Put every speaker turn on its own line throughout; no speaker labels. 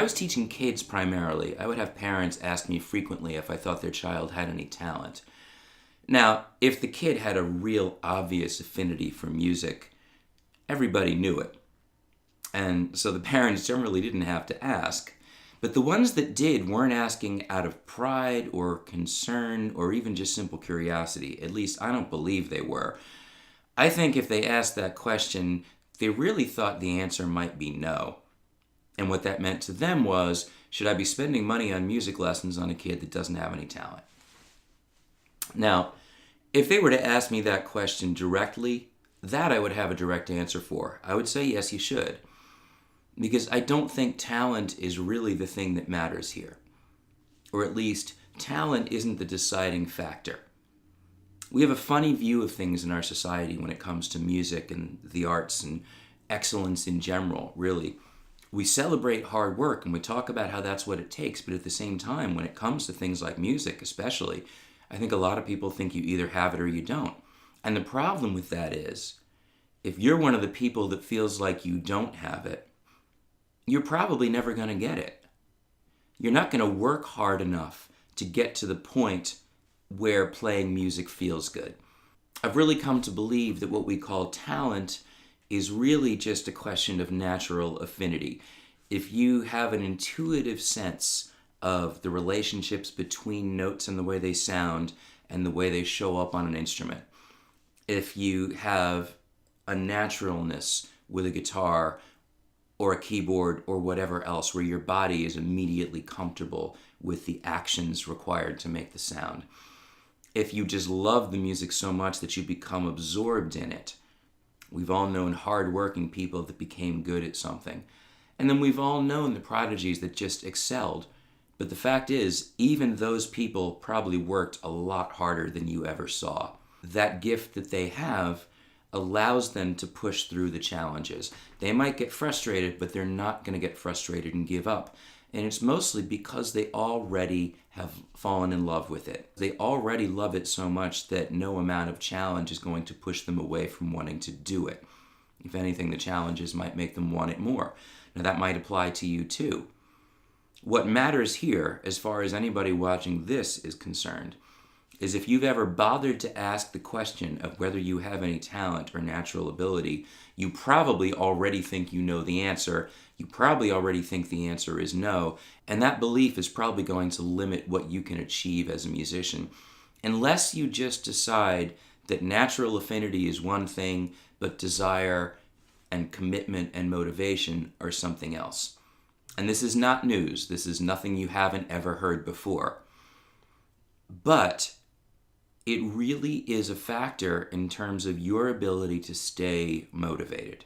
I was teaching kids primarily, I would have parents ask me frequently if I thought their child had any talent. Now, if the kid had a real obvious affinity for music, everybody knew it. And so the parents generally didn't have to ask. But the ones that did weren't asking out of pride or concern or even just simple curiosity. At least I don't believe they were. I think if they asked that question, they really thought the answer might be no. And what that meant to them was, should I be spending money on music lessons on a kid that doesn't have any talent? Now, if they were to ask me that question directly, that I would have a direct answer for. I would say, yes, you should. Because I don't think talent is really the thing that matters here. Or at least, talent isn't the deciding factor. We have a funny view of things in our society when it comes to music and the arts and excellence in general, really. We celebrate hard work and we talk about how that's what it takes, but at the same time, when it comes to things like music especially, I think a lot of people think you either have it or you don't. And the problem with that is, if you're one of the people that feels like you don't have it, you're probably never going to get it. You're not going to work hard enough to get to the point where playing music feels good. I've really come to believe that what we call talent is really just a question of natural affinity. If you have an intuitive sense of the relationships between notes and the way they sound and the way they show up on an instrument, if you have a naturalness with a guitar or a keyboard or whatever else where your body is immediately comfortable with the actions required to make the sound, if you just love the music so much that you become absorbed in it. We've all known hard-working people that became good at something. And then we've all known the prodigies that just excelled. But the fact is, even those people probably worked a lot harder than you ever saw. That gift that they have allows them to push through the challenges. They might get frustrated, but they're not going to get frustrated and give up. And it's mostly because they already have fallen in love with it. They already love it so much that no amount of challenge is going to push them away from wanting to do it. If anything, the challenges might make them want it more. Now, that might apply to you too. What matters here, as far as anybody watching this is concerned, is if you've ever bothered to ask the question of whether you have any talent or natural ability, you probably already think you know the answer. You probably already think the answer is no, and that belief is probably going to limit what you can achieve as a musician. Unless you just decide that natural affinity is one thing, but desire and commitment and motivation are something else. And this is not news. This is nothing you haven't ever heard before. But it really is a factor in terms of your ability to stay motivated.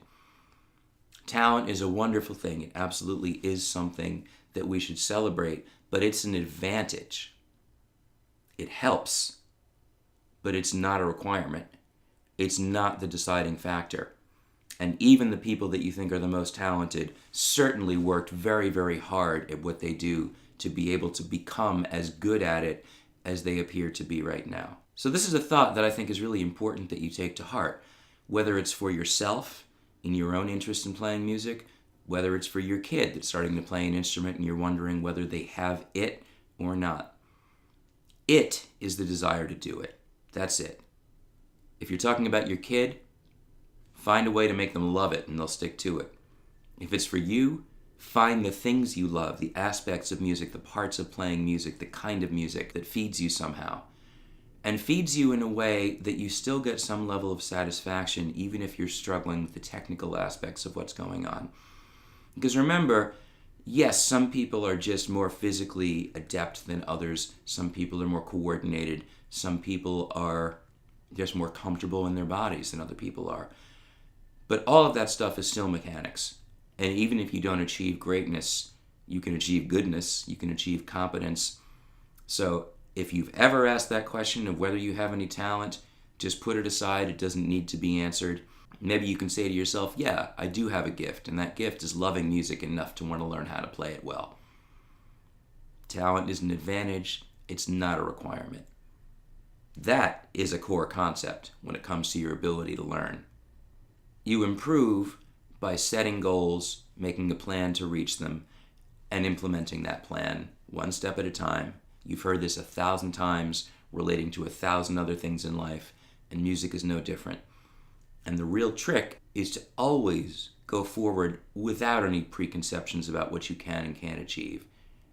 Talent is a wonderful thing. It absolutely is something that we should celebrate, but it's an advantage. It helps, but it's not a requirement. It's not the deciding factor. And even the people that you think are the most talented certainly worked very, very hard at what they do to be able to become as good at it as they appear to be right now. So this is a thought that I think is really important that you take to heart, whether it's for yourself, in your own interest in playing music, whether it's for your kid that's starting to play an instrument and you're wondering whether they have it or not. It is the desire to do it. That's it. If you're talking about your kid, find a way to make them love it and they'll stick to it. If it's for you, find the things you love, the aspects of music, the parts of playing music, the kind of music that feeds you somehow. And feeds you in a way that you still get some level of satisfaction even if you're struggling with the technical aspects of what's going on. Because remember, yes, some people are just more physically adept than others. Some people are more coordinated. Some people are just more comfortable in their bodies than other people are. But all of that stuff is still mechanics. And even if you don't achieve greatness, you can achieve goodness, you can achieve competence. So if you've ever asked that question of whether you have any talent, just put it aside. It doesn't need to be answered. Maybe you can say to yourself, yeah, I do have a gift, and that gift is loving music enough to want to learn how to play it well. Talent is an advantage. It's not a requirement. That is a core concept when it comes to your ability to learn. You improve by setting goals, making a plan to reach them, and implementing that plan one step at a time. You've heard this 1,000 times relating to 1,000 other things in life, and music is no different. And the real trick is to always go forward without any preconceptions about what you can and can't achieve.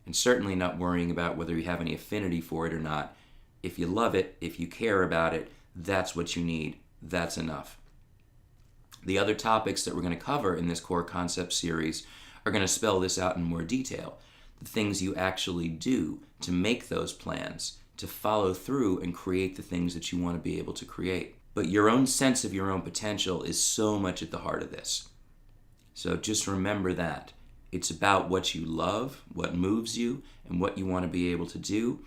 And certainly not worrying about whether you have any affinity for it or not. If you love it, if you care about it, that's what you need. That's enough. The other topics that we're going to cover in this core concept series are going to spell this out in more detail. The things you actually do to make those plans, to follow through and create the things that you want to be able to create. But your own sense of your own potential is so much at the heart of this. So just remember that. It's about what you love, what moves you, and what you want to be able to do,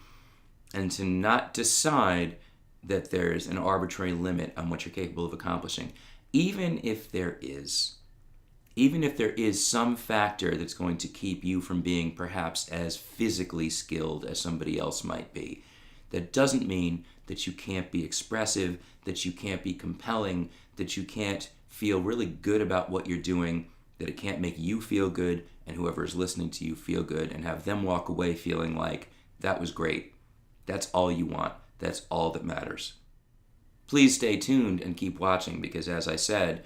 and to not decide that there's an arbitrary limit on what you're capable of accomplishing. Even if there is some factor that's going to keep you from being perhaps as physically skilled as somebody else might be, that doesn't mean that you can't be expressive, that you can't be compelling, that you can't feel really good about what you're doing, that it can't make you feel good and whoever is listening to you feel good, and have them walk away feeling like, that was great. That's all you want. That's all that matters. Please stay tuned and keep watching, because as I said,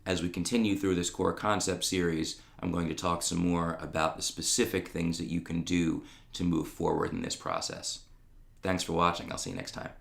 as we continue through this core concept series, I'm going to talk some more about the specific things that you can do to move forward in this process. Thanks for watching. I'll see you next time.